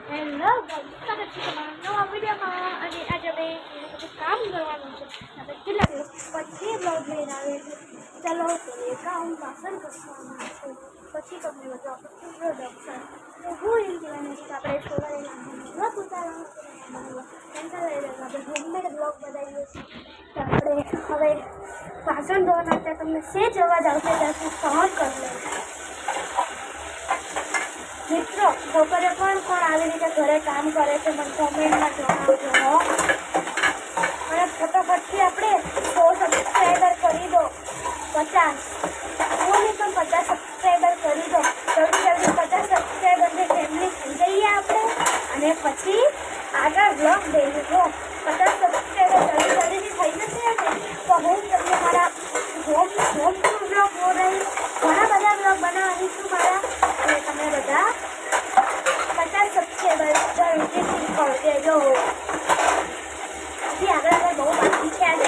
hello સ્વાગત છે તમારા નવા વિડીયોમાં અને આજે અમે બધું કામ કરવાનું છે આપણે કેટલા દિવસ પછી બ્લોગ લઈને આવે છે ચાલો એ કામ વાસણ કરવાનું છે પછી તમને બધું આપણે પ્રોડક્શન તો હું એમ કહેવાનું છે કે આપણે સવારે બ્લોગ ઉતારવાનું આપણે હોમમેડ બ્લોગ બનાવીએ છીએ તો આપણે હવે વાસણ ધોવા માટે તમને સેજ અવાજ આવશે ત્યાંથી સહન કરી લે મિત્રો બપોરે પણ કોણ આવી રીતે ઘરે કામ કરે છે મને કોમેન્ટમાં જણાવજો અને ફટાફટથી આપણે 100 સબસ્ક્રાઈબર કરી દો 50 કોની પણ 50 સબસ્ક્રાઈબર કરી દો જલ્દી 50 સબસ્ક્રાઈબરની ફેમિલી થઈ જઈએ આપણે અને પછી આગળ બ્લોગ દેજો 50 સબસ્ક્રાઈબર જલ્દીથી થઈ જશે ને તો હું તમને મારા હોમ ટૂર બ્લોગ બનાવીશ ઘણા બધા બ્લોગ બનાવવાની છું મારા અને તમે બધા 50 સબસ્ક્રાઈબર જલ્દીથી કરી દેજો હજી આગળ બહુ બાકી છે આજે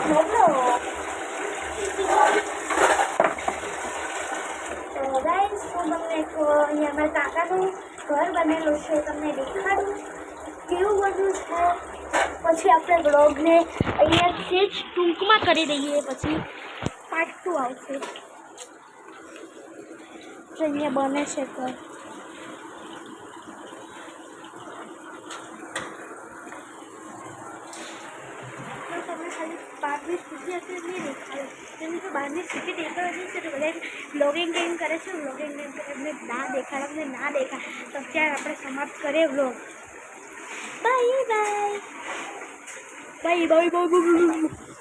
મોકલો તો ગાઈસ હું તમને અહીંયા અમારા કાકાનું ઘર બનેલું છે તમને દેખાડું કેવું બધું છે પછી આપણે બ્લોગને અહીંયાથી જ ટૂંકમાં કરી દઈએ પછી પાર્ટ 2 આવશે તો અહીંયા બને છે ઘર બહારની સ્થિતિ હશે નહીં દેખાડે કેમ કે બહારની સ્થિતિ દેખાડવાની છે તો બધા બ્લોગિંગ ગેમ કરે છે બ્લોગિંગ ગેમ કરે એમને ના દેખાડ અમને ના દેખાડ તો અત્યારે આપણે સમાપ્ત કરીએ blog bye bye bye bye bye